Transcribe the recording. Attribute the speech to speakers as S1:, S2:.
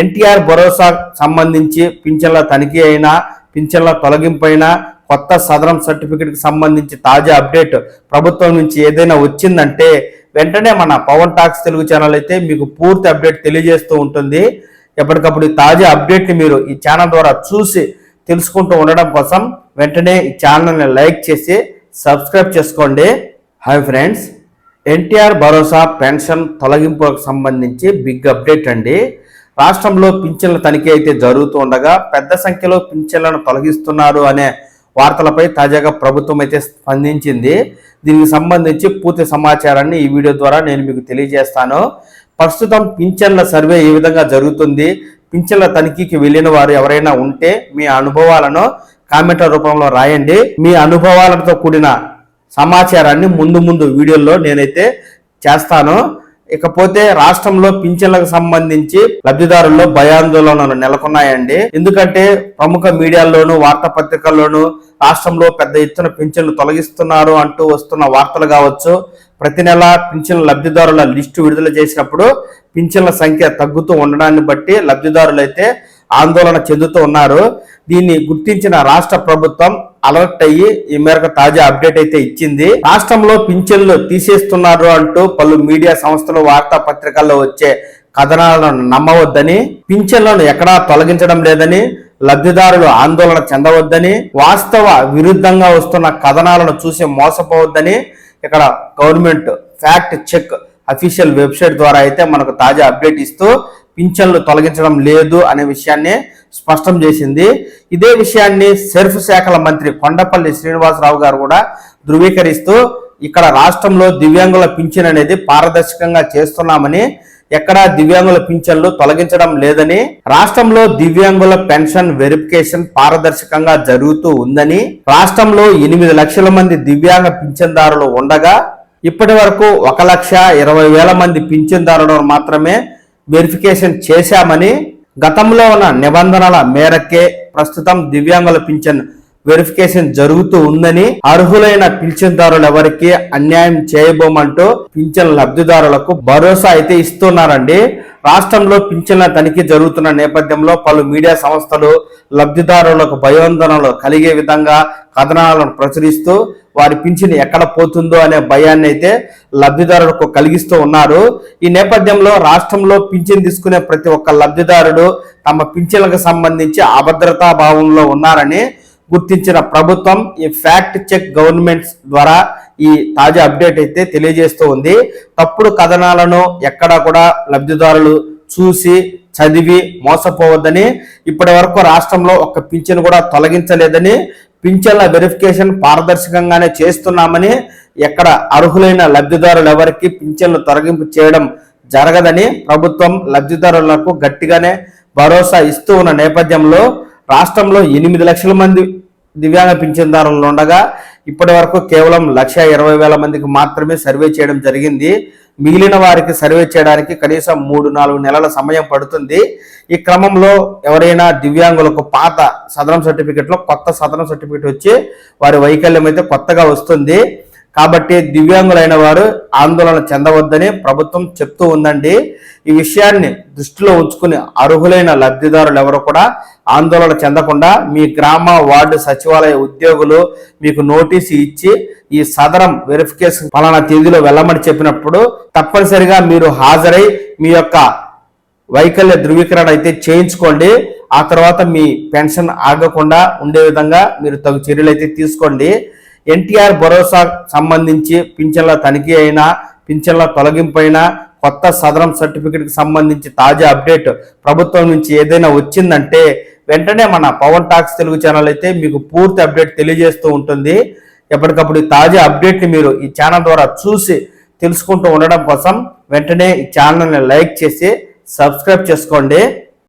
S1: ఎన్టీఆర్ భరోసా సంబంధించి పింఛన్ల తనిఖీ అయినా, పింఛన్ల తొలగింపు అయినా, కొత్త సదరం సర్టిఫికెట్కి సంబంధించి తాజా అప్డేట్ ప్రభుత్వం నుంచి ఏదైనా వచ్చిందంటే వెంటనే మన పవన్ టాక్స్ తెలుగు ఛానల్ అయితే మీకు పూర్తి అప్డేట్ తెలియజేస్తూ ఉంటుంది. ఎప్పటికప్పుడు ఈ తాజా అప్డేట్ని మీరు ఈ ఛానల్ ద్వారా చూసి తెలుసుకుంటూ ఉండడం కోసం వెంటనే ఈ ఛానల్ని లైక్ చేసి సబ్స్క్రైబ్ చేసుకోండి. హాయ్ ఫ్రెండ్స్, ఎన్టీఆర్ భరోసా పెన్షన్ తొలగింపులకు సంబంధించి బిగ్ అప్డేట్ అండి. రాష్ట్రంలో పింఛన్ల తనిఖీ అయితే జరుగుతూ ఉండగా పెద్ద సంఖ్యలో పింఛన్లను తొలగిస్తున్నారు అనే వార్తలపై తాజాగా ప్రభుత్వం అయితే స్పందించింది. దీనికి సంబంధించి పూర్తి సమాచారాన్ని ఈ వీడియో ద్వారా నేను మీకు తెలియజేస్తాను. ప్రస్తుతం పింఛన్ల సర్వే ఏ విధంగా జరుగుతుంది, పింఛన్ల తనిఖీకి వెళ్ళిన వారు ఎవరైనా ఉంటే మీ అనుభవాలను కామెంట్ల రూపంలో రాయండి. మీ అనుభవాలతో కూడిన సమాచారాన్ని ముందు వీడియోల్లో నేనైతే చేస్తాను. ఇకపోతే రాష్ట్రంలో పింఛన్లకు సంబంధించి లబ్ధిదారుల్లో భయాందోళనలు నెలకొన్నాయండి. ఎందుకంటే ప్రముఖ మీడియాల్లోనూ వార్తాపత్రికల్లోనూ రాష్ట్రంలో పెద్ద ఎత్తున పింఛన్లు తొలగిస్తున్నారు అంటూ వస్తున్న వార్తలు కావచ్చు, ప్రతి నెల పింఛన్ల లబ్ధిదారుల లిస్టు విడుదల చేసినప్పుడు పింఛన్ల సంఖ్య తగ్గుతూ ఉండడాన్ని బట్టి లబ్ధిదారులు అయితే ఆందోళన చెందుతూ ఉన్నారు. దీన్ని గుర్తించిన రాష్ట్ర ప్రభుత్వం అలర్ట్ అయ్యి ఈ మేరకు తాజా అప్డేట్ అయితే ఇచ్చింది. రాష్ట్రంలో పింఛన్లు తీసేస్తున్నారు అంటూ పలు మీడియా సంస్థలు వార్తాపత్రికల్లో వచ్చే కథనాలను నమ్మవద్దని, పింఛన్లను ఎక్కడా తొలగించడం లేదని, లబ్ధిదారులు ఆందోళన చెందవద్దని, వాస్తవ విరుద్ధంగా వస్తున్న కథనాలను చూసి మోసపోవద్దని ఇక్కడ government fact check official website ద్వారా అయితే మనకు తాజా అప్డేట్ ఇస్తూ పింఛన్లు తొలగించడం లేదు అనే విషయాన్ని స్పష్టం చేసింది. ఇదే విషయాన్ని సెర్ఫ్ శాఖల మంత్రి కొండపల్లి శ్రీనివాసరావు గారు కూడా ధృవీకరిస్తూ ఇక్కడ రాష్ట్రంలో దివ్యాంగుల పింఛన్ అనేది పారదర్శకంగా చేస్తున్నామని, ఎక్కడా దివ్యాంగుల పింఛన్లు తొలగించడం లేదని, రాష్ట్రంలో దివ్యాంగుల పెన్షన్ వెరిఫికేషన్ పారదర్శకంగా జరుగుతూ ఉందని, రాష్ట్రంలో 8 లక్షల మంది దివ్యాంగ పింఛన్దారులు ఉండగా ఇప్పటి వరకు 1,20,000 మంది పింఛన్దారులను మాత్రమే వెరిఫికేషన్ చేశామని, గతంలో ఉన్న నిబంధనల మేరకే ప్రస్తుతం దివ్యాంగుల పింఛన్ వెరిఫికేషన్ జరుగుతూ ఉందని, అర్హులైన పింఛన్దారులు ఎవరికి అన్యాయం చేయబోమంటూ పింఛన్ లబ్ధిదారులకు భరోసా అయితే ఇస్తున్నారండి. రాష్ట్రంలో పింఛన్ల తనిఖీ జరుగుతున్న నేపథ్యంలో పలు మీడియా సంస్థలు లబ్ధిదారులకు భయోందనలు కలిగే విధంగా కథనాలను ప్రచురిస్తూ వారి పింఛన్ ఎక్కడ పోతుందో అనే భయాన్ని అయితే లబ్ధిదారులకు కలిగిస్తూ ఉన్నారు. ఈ నేపథ్యంలో రాష్ట్రంలో పింఛన్ తీసుకునే ప్రతి ఒక్క లబ్ధిదారుడు తమ పింఛన్లకు సంబంధించి అభద్రతా భావంలో ఉన్నారని గుర్తించిన ప్రభుత్వం ఈ ఫ్యాక్ట్ చెక్ గవర్నమెంట్స్ ద్వారా ఈ తాజా అప్డేట్ అయితే తెలియజేస్తూ ఉంది. తప్పుడు కథనాలను ఎక్కడా కూడా లబ్ధిదారులు చూసి చదివి మోసపోవద్దని, ఇప్పటి వరకు రాష్ట్రంలో ఒక్క పింఛన్ కూడా తొలగించలేదని, పింఛన్ల వెరిఫికేషన్ పారదర్శకంగానే చేస్తున్నామని, ఎక్కడ అర్హులైన లబ్ధిదారులు ఎవరికి పింఛన్లు తొలగింపు చేయడం జరగదని ప్రభుత్వం లబ్ధిదారులకు గట్టిగానే భరోసా ఇస్తూ ఉన్న నేపథ్యంలో రాష్ట్రంలో 8 లక్షల మంది దివ్యాంగ పింఛన్దారులు ఉండగా ఇప్పటి వరకు కేవలం 1,20,000 మందికి మాత్రమే సర్వే చేయడం జరిగింది. మిగిలిన వారికి సర్వే చేయడానికి కనీసం 3-4 నెలల సమయం పడుతుంది. ఈ క్రమంలో ఎవరైనా దివ్యాంగులకు పాత సదరం సర్టిఫికెట్లో కొత్త సదరం సర్టిఫికెట్ వచ్చి వారి వైకల్యం అయితే కొత్తగా వస్తుంది. కాబట్టి దివ్యాంగులైన వారు ఆందోళన చెందవద్దని ప్రభుత్వం చెప్తూ ఉందండి. ఈ విషయాన్ని దృష్టిలో ఉంచుకుని అర్హులైన లబ్ధిదారులు ఎవరు కూడా ఆందోళన చెందకుండా మీ గ్రామ వార్డు సచివాలయ ఉద్యోగులు మీకు నోటీసు ఇచ్చి ఈ సదరం వెరిఫికేషన్ పలానా తేదీలో వెళ్ళమని చెప్పినప్పుడు తప్పనిసరిగా మీరు హాజరై మీ యొక్క వైకల్య ధృవీకరణ అయితే చేయించుకోండి. ఆ తర్వాత మీ పెన్షన్ ఆగకుండా ఉండే విధంగా మీరు తగు చర్యలు అయితే తీసుకోండి. ఎన్టీఆర్ భరోసా సంబంధించి పింఛన్ల తనిఖీ అయినా, పింఛన్ల తొలగింపు అయినా, కొత్త సదరం సర్టిఫికెట్కి సంబంధించి తాజా అప్డేట్ ప్రభుత్వం నుంచి ఏదైనా వచ్చిందంటే వెంటనే మన పవన్ టాక్స్ తెలుగు ఛానల్ అయితే మీకు పూర్తి అప్డేట్ తెలియజేస్తూ ఉంటుంది. ఎప్పటికప్పుడు తాజా అప్డేట్ని మీరు ఈ ఛానల్ ద్వారా చూసి తెలుసుకుంటూ ఉండడం కోసం వెంటనే ఈ ఛానల్ని లైక్ చేసి సబ్స్క్రైబ్ చేసుకోండి.